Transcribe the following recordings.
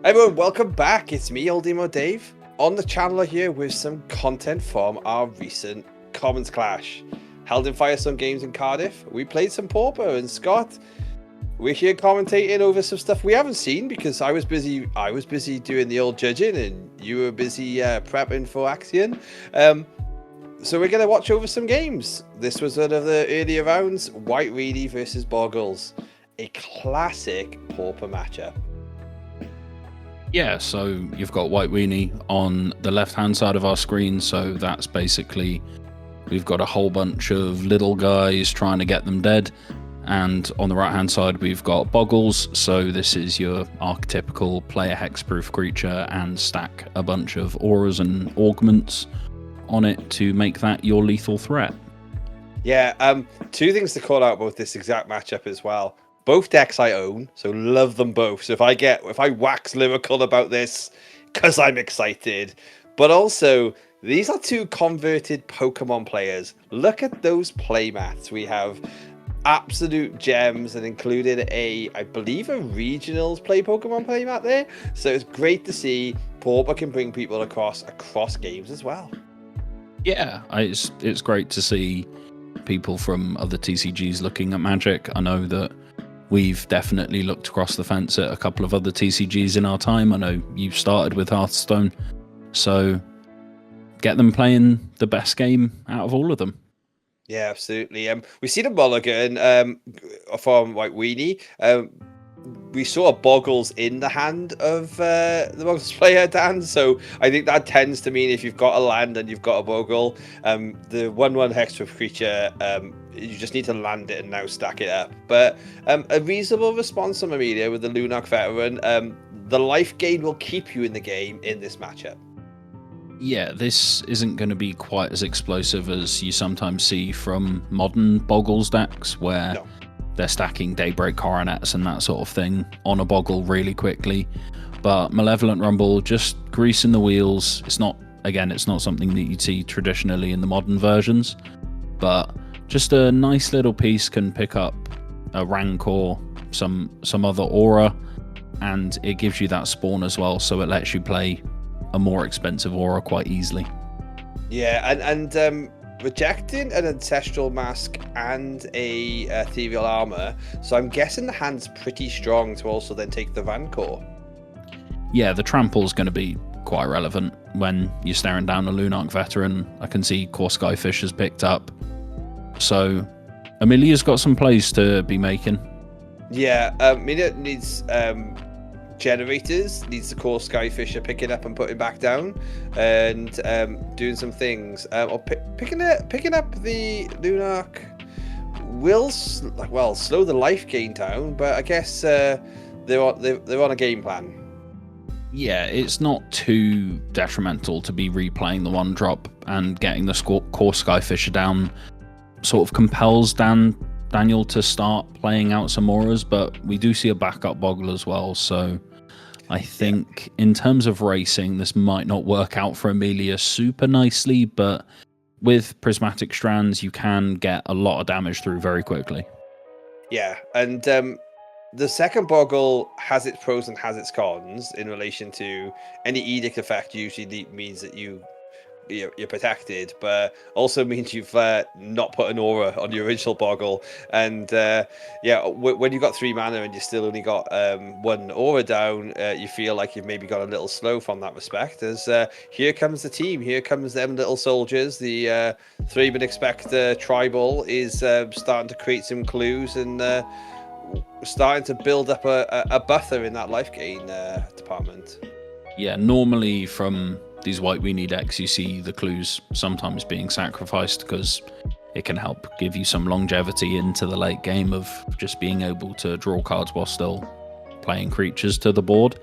Everyone, welcome back. It's me, Old Emo Dave, on the channel here with some content from our recent Commons Clash. Held in Firestone Games in Cardiff, we played some Pauper, and Scott, we're here commentating over some stuff we haven't seen because I was busy doing the old judging and you were busy prepping for Axion. So we're going to watch over some games. This was one of the earlier rounds, whiteweenie versus Boggles, a classic Pauper matchup. Yeah, so you've got whiteweenie on the left-hand side of our screen, so that's basically we've got a whole bunch of little guys trying to get them dead, and on the right-hand side we've got Boggles, so this is your archetypical player hexproof creature, and stack a bunch of auras and augments on it to make that your lethal threat. Yeah, two things to call out about this exact matchup as well. Both decks I own, so love them both. So if I wax lyrical about this, because I'm excited. But also, these are two converted Pokemon players. Look at those playmats. We have absolute gems and included I believe a regionals play Pokemon playmat there. So it's great to see Pauper can bring people across games as well. Yeah, it's great to see people from other TCGs looking at Magic. I know that we've definitely looked across the fence at a couple of other TCGs in our time. I know you've started with Hearthstone, so get them playing the best game out of all of them. Yeah, absolutely. We see the mulligan from Weenie. We saw a Boggles in the hand of the Boggles player, Dan. So I think that tends to mean if you've got a land and you've got a Boggle, the 1/1 hexproof creature, you just need to land it and now stack it up. But a reasonable response from Amelia with the Lunark veteran. The life gain will keep you in the game in this matchup. Yeah, this isn't going to be quite as explosive as you sometimes see from modern Boggles decks, where they're stacking Daybreak Coronets and that sort of thing on a Boggle really quickly. But Malevolent Rumble, just greasing the wheels. It's not something that you'd see traditionally in the modern versions, but just a nice little piece can pick up a Rancor, some other aura, and it gives you that spawn as well, so it lets you play a more expensive aura quite easily. Yeah, and rejecting an Ancestral Mask and a Ethereal Armor, so I'm guessing the hand's pretty strong to also then take the Rancor. Yeah, the Trample's going to be quite relevant when you're staring down a Lunark veteran. I can see Core Skyfish has picked up, so Amelia's got some plays to be making. Yeah, Amelia needs generators, needs the Core Skyfisher picking up and putting back down, and doing some things. Or picking up the Lunark will slow the life gain down, but I guess they're on a game plan. Yeah, it's not too detrimental to be replaying the 1-drop, and getting the Core Skyfisher down sort of compels Daniel to start playing out some auras, but we do see a backup Boggle as well, so I think in terms of racing, this might not work out for Amelia super nicely, but with Prismatic Strands, you can get a lot of damage through very quickly. Yeah, and the second Boggle has its pros and has its cons in relation to any edict effect. Usually means that you're protected, but also means you've not put an aura on your original Boggle. And when you've got 3 mana and you still only got 1 aura down, you feel like you've maybe got a little slow from that respect. As here comes the team, here comes them little soldiers. The 3-man expect tribal is starting to create some clues and starting to build up a buffer in that life gain department. Yeah, normally from these whiteweenie decks, you see the clues sometimes being sacrificed because it can help give you some longevity into the late game of just being able to draw cards while still playing creatures to the board.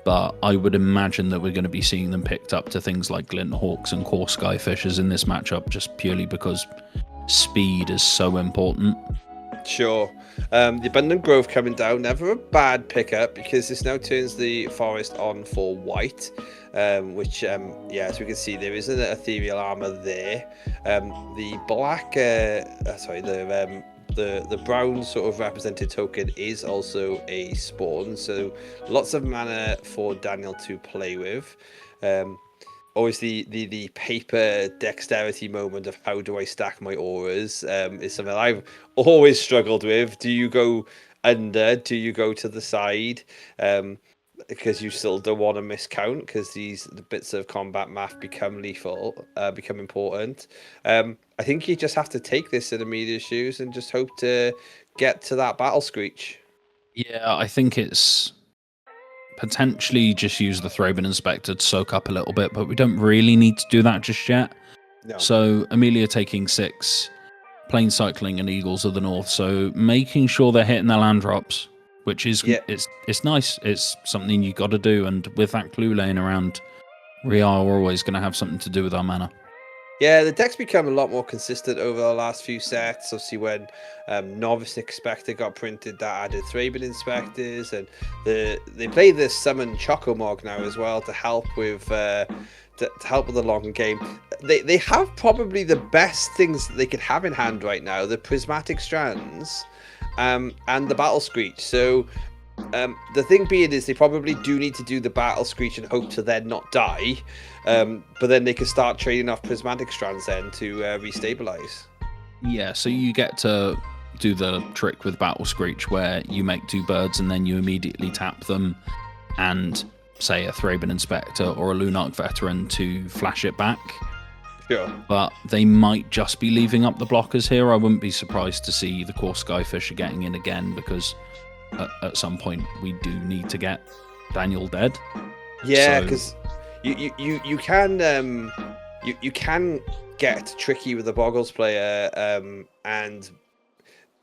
But I would imagine that we're going to be seeing them picked up to things like Glint Hawks and Core Skyfishers in this matchup, just purely because speed is so important. Sure. The Abundant Grove coming down, never a bad pickup because this now turns the forest on for white, which, as we can see, there is an Ethereal Armor there. The black, the the brown sort of represented token is also a spawn, so lots of mana for Daniel to play with. Always the paper dexterity moment of how do I stack my auras is something I've always struggled with. Do you go under? Do you go to the side? Because you still don't want to miscount, because the bits of combat math become lethal, become important. I think you just have to take this in Amelia's shoes and just hope to get to that battle screech. Yeah, I think it's potentially just use the Thraben Inspector to soak up a little bit, but we don't really need to do that just yet. No. So Amelia taking 6, Plane Cycling and Eagles of the North, so making sure they're hitting their land drops, which is it's nice. It's something you got to do, and with that clue laying around, we are always going to have something to do with our mana. Yeah, the deck's become a lot more consistent over the last few sets. Obviously, when Novice Inspector got printed, that added Thraben Inspectors, and they play this Summon Chocomog now as well to help with to help with the long game. They have probably the best things that they could have in hand right now: the Prismatic Strands, and the Battle Screech. So the thing being is they probably do need to do the Battle Screech and hope to then not die, but then they can start trading off Prismatic Strands then to restabilize. Yeah, so you get to do the trick with Battle Screech where you make 2 birds and then you immediately tap them and say a Thraben Inspector or a Lunarch Veteran to flash it back. Sure. But they might just be leaving up the blockers here. I wouldn't be surprised to see the Core Skyfisher getting in again, because at some point we do need to get Daniel dead. Yeah, because you can you can get tricky with the Boggles player and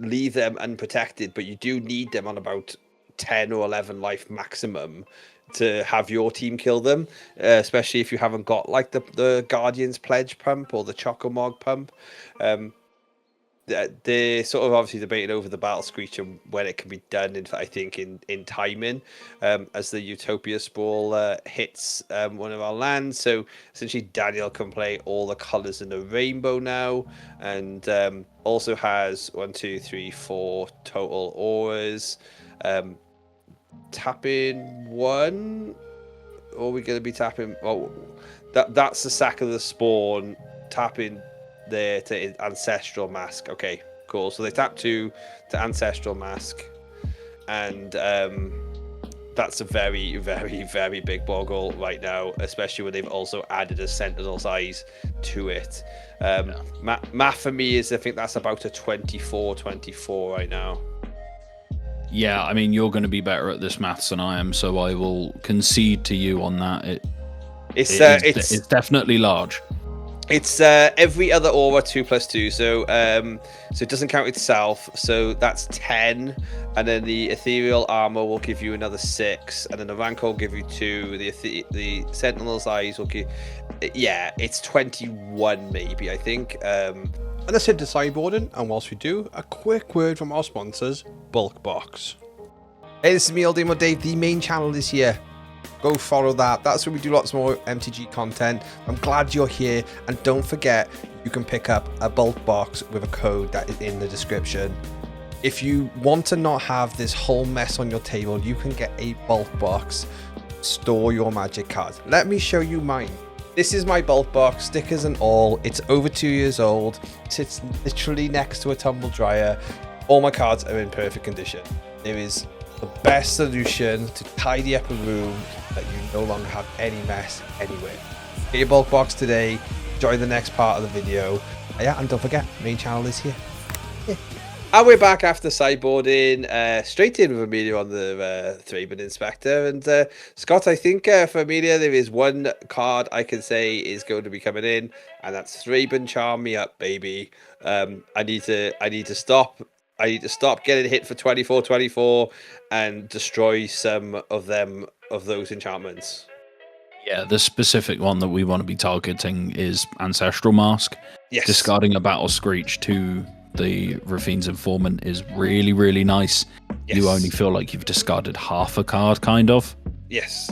leave them unprotected, but you do need them on about 10 or 11 life maximum to have your team kill them, especially if you haven't got like the Guardian's Pledge pump or the Chocomog pump. They're sort of obviously debating over the Battle Screech and when it can be done, I think in timing, as the Utopia Sprawl hits one of our lands. So essentially Daniel can play all the colours in the rainbow now, and also has 1, 2, 3, 4 total auras. Tapping 1, or are we going to be tapping? Oh, that's the sack of the spawn. Tapping there to Ancestral Mask. Okay, cool. So they tap 2 to Ancestral Mask, and that's a very, very, very big Boggle right now, especially when they've also added a Sentinel size to it. Math for me is, I think that's about a 24 right now. Yeah, I mean, you're going to be better at this maths than I am, so I will concede to you on that. It's definitely large. It's every other aura 2+2, so it doesn't count itself, so that's 10, and then the ethereal armor will give you another 6, and then the rancor will give you 2. The Sentinel's eyes will give, it's 21 maybe, I think. And let's head to sideboarding, and whilst we do, a quick word from our sponsors, Bulkbox. Hey, this is me, Old Demo Dave. The main channel is here. Go follow that. That's where we do lots more MTG content. I'm glad you're here, and don't forget, you can pick up a bulk box with a code that is in the description. If you want to not have this whole mess on your table, you can get a bulk box. Store your Magic cards. Let me show you mine. This is my bulk box, stickers and all. It's over 2 years old. It sits literally next to a tumble dryer. All my cards are in perfect condition. There is the best solution to tidy up a room that you no longer have any mess anywhere. Get your bulk box today. Enjoy the next part of the video. Yeah, and don't forget, main channel is here. Yeah. And we're back after sideboarding, straight in with Amelia on the Thraben Inspector. And Scott, I think for Amelia, there is one card I can say is going to be coming in, and that's Thraben Charm Me Up, baby. I need to stop getting hit for 24/24 and destroy some of those enchantments. Yeah, the specific one that we want to be targeting is Ancestral Mask. Yes. Discarding a Battle Screech to the Rafine's Informant is really, really nice. Yes. You only feel like you've discarded half a card, kind of. Yes.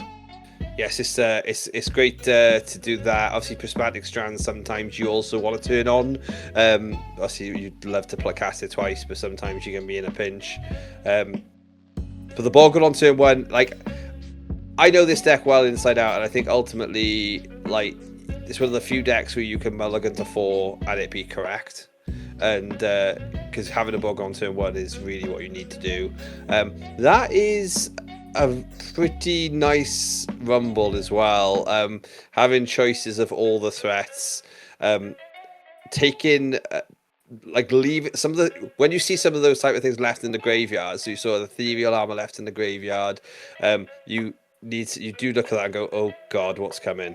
Yes, it's great to do that. Obviously, prismatic strands. Sometimes you also want to turn on. Obviously, you'd love to cast it twice, but sometimes you can be in a pinch. But the Boggle on turn 1, like, I know this deck well inside out, and I think ultimately, like, it's one of the few decks where you can mulligan to 4 and it be correct. And because having a Boggle on turn 1 is really what you need to do. That is a pretty nice rumble as well. Having choices of all the threats, taking like leave some of the, when you see some of those type of things left in the graveyard, so you saw the ethereal armor left in the graveyard, you do look at that and go, oh god, what's coming.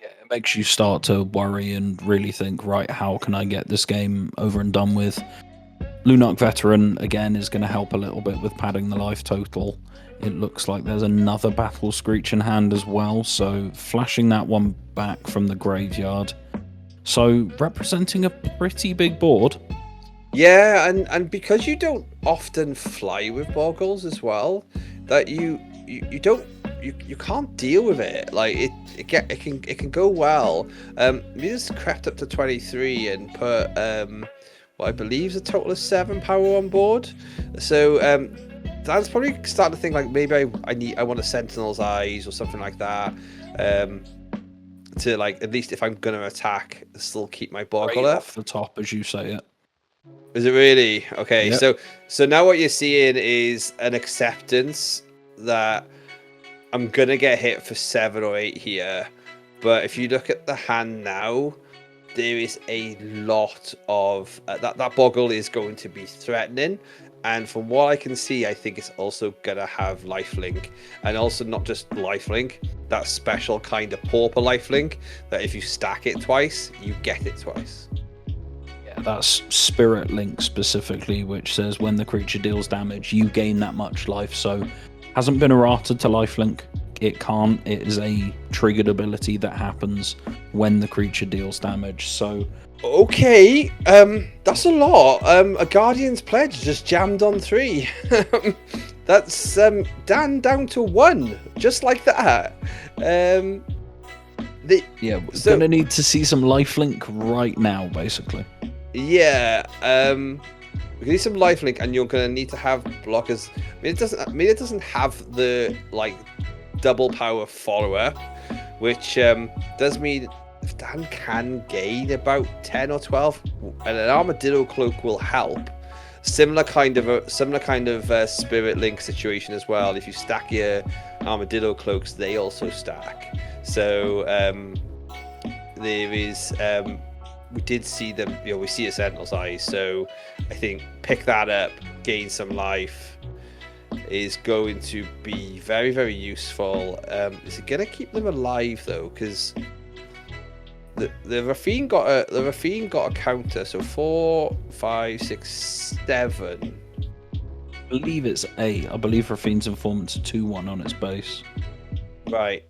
Yeah, it makes you start to worry and really think, right, how can I get this game over and done with? Lunark Veteran again is going to help a little bit with padding the life total. It looks like there's another Battle Screech in hand as well, so flashing that one back from the graveyard. So representing a pretty big board. Yeah, and because you don't often fly with Boggles as well, that you can't deal with it. Like it can go well. We just crept up to 23 and put what I believe is a total of 7 power on board. So Dan's probably starting to think like maybe I want a Sentinel's Eyes or something like that. To like, at least if I'm gonna attack, still keep my Boggle Right up. off the top, as you say it. Is it really? Okay, Yep. so now what you're seeing is an acceptance that I'm gonna get hit for 7 or 8 here, but if you look at the hand now, there is a lot of that Boggle is going to be threatening. And from what I can see, I think it's also going to have lifelink. And also not just lifelink, that special kind of pauper lifelink that if you stack it twice, you get it twice. Yeah, that's Spirit Link specifically, which says when the creature deals damage, you gain that much life. So hasn't been errata to lifelink. It can't. It is a triggered ability that happens when the creature deals damage. So okay, that's a lot. A Guardian's Pledge just jammed on 3. That's Dan down to 1, just like that. yeah, we're gonna need to see some lifelink right now, basically. Yeah, we need some lifelink, and you're gonna need to have blockers. It doesn't have the like double power follow up, which does mean if Dan can gain about 10 or 12, and an Armadillo Cloak will help. Similar kind of Spirit Link situation as well. If you stack your Armadillo Cloaks, they also stack. So there is we did see them. We see a Sentinel's Eyes. So I think pick that up, gain some life, is going to be very, very useful. Is it going to keep them alive though? Because the Rafine got a counter, so 4, 5, 6, 7. I believe it's 8. I believe Rafine's Informant's a 2/1 on its base. Right.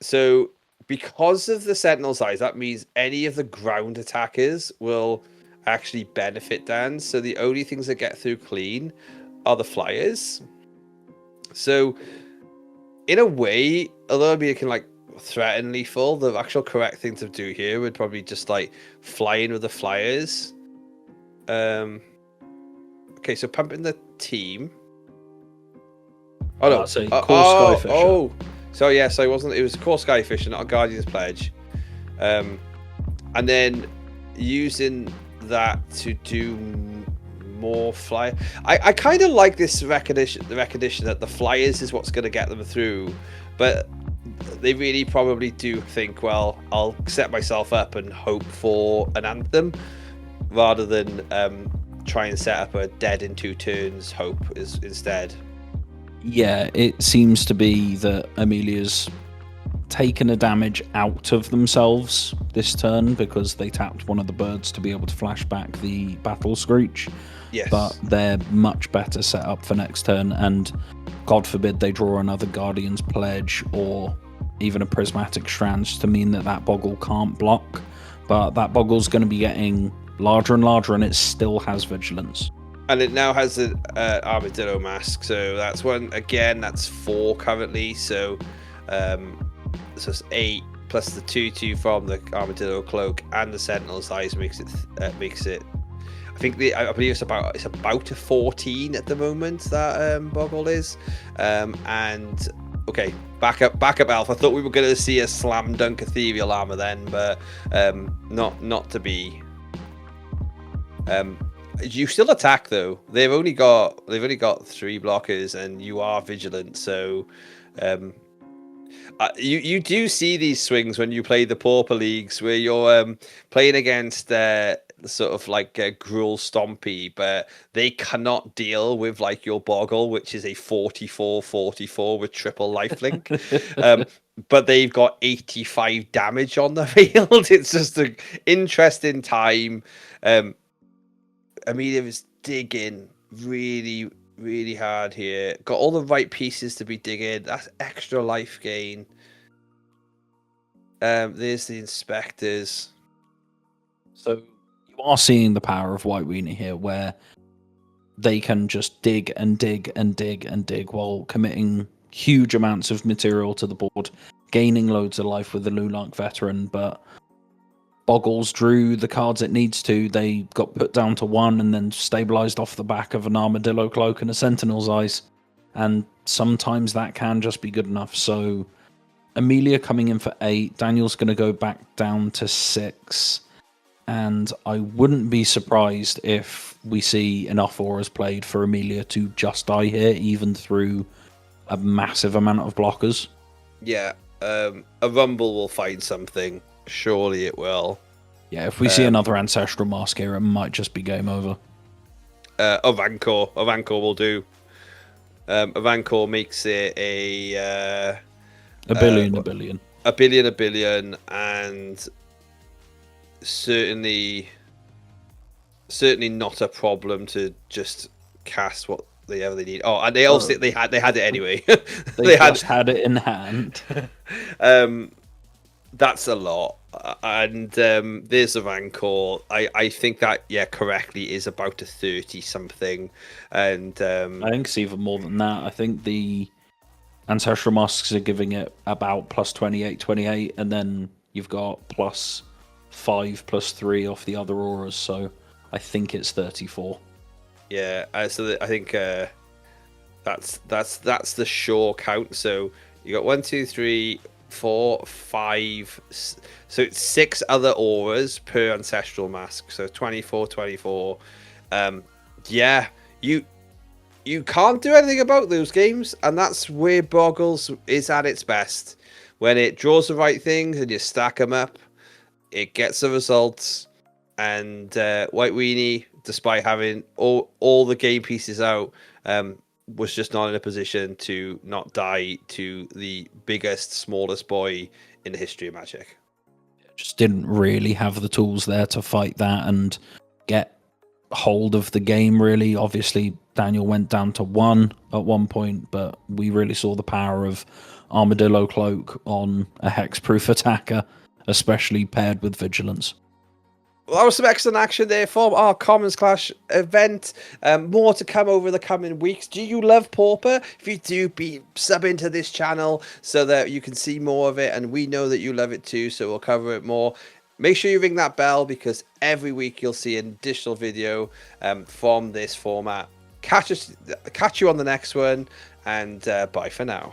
So because of the Sentinel's Eyes, that means any of the ground attackers will actually benefit Dan. So the only things that get through clean are the flyers. So in a way, although it can like threaten lethal, the actual correct thing to do here would probably just like fly in with the flyers. Okay, so pumping the team. Oh no, That's a Core Skyfisher. Oh, so yeah, so it was a Core Skyfisher, not a Guardian's Pledge. And then using that to do more fly. I kind of like this recognition that the flyers is what's going to get them through, but they really probably do think, well, I'll set myself up and hope for an anthem rather than try and set up a dead in 2 turns hope instead. Yeah, it seems to be that Amelia's taken a damage out of themselves this turn because they tapped one of the birds to be able to flash back the Battle Screech. Yes. But they're much better set up for next turn, and God forbid they draw another Guardian's Pledge or even a Prismatic Strands to mean that Boggle can't block. But that Boggle's going to be getting larger and larger, and it still has Vigilance. And it now has an Armadillo Mask, so that's one, again, that's 4 currently, so So it's 8 plus the 2/2 from the Armadillo Cloak and the Sentinel's Eyes makes it. I think I believe it's about a 14 at the moment that Boggle is. And okay, back up Alpha. I thought we were going to see a slam dunk ethereal armor then, but not to be. You still attack though. They've only got 3 blockers, and you are vigilant. So, you do see these swings when you play the Pauper leagues, where you're playing against sort of like Gruul Stompy, but they cannot deal with like your Boggle, which is a 44/44 with triple lifelink. But they've got 85 damage on the field. It's just an interesting time. Amelia is digging really, really hard here. Got all the right pieces to be digging. That's extra life gain. There's the inspectors. So you are seeing the power of whiteweenie here, where they can just dig and dig and dig and dig while committing huge amounts of material to the board, gaining loads of life with the Lulark Veteran, but Boggles drew the cards it needs to. They got put down to 1 and then stabilized off the back of an Armadillo Cloak and a Sentinel's Eyes. And sometimes that can just be good enough. So Amelia coming in for 8. Daniel's going to go back down to 6. And I wouldn't be surprised if we see enough auras played for Amelia to just die here, even through a massive amount of blockers. Yeah, a Rumble will find something. Surely it will. Yeah, if we see another Ancestral Mask here, it might just be game over. A Rancor will do. A Rancor makes it a billion. A billion, and certainly not a problem to just cast whatever they need. Oh, and they also they had it anyway. they had it in hand. That's a lot. And there's a Rancor. I think that, correctly is about a 30 something. And I think it's even more than that. I think the Ancestral Masks are giving it about plus 28, and then you've got plus 5, plus 3 off the other auras. So I think it's 34. Yeah, so I think that's the sure count. So you got 1, 2, 3, 4, 5, so it's 6 other auras per Ancestral Mask, so 24. Yeah, you can't do anything about those games, and that's where Boggles is at its best. When it draws the right things and you stack them up, it gets the results. And whiteweenie, despite having all the game pieces out, was just not in a position to not die to the biggest, smallest boy in the history of Magic. Just didn't really have the tools there to fight that and get hold of the game, really. Obviously, Daniel went down to 1 at one point, but we really saw the power of Armadillo Cloak on a hexproof attacker, especially paired with Vigilance. Well, that was some excellent action there from our Commons Clash event. More to come over the coming weeks. Do you love Pauper? If you do, be sub into this channel so that you can see more of it, and we know that you love it too, so we'll cover it more. Make sure you ring that bell, because every week you'll see an additional video from this format. Catch you on the next one, and bye for now.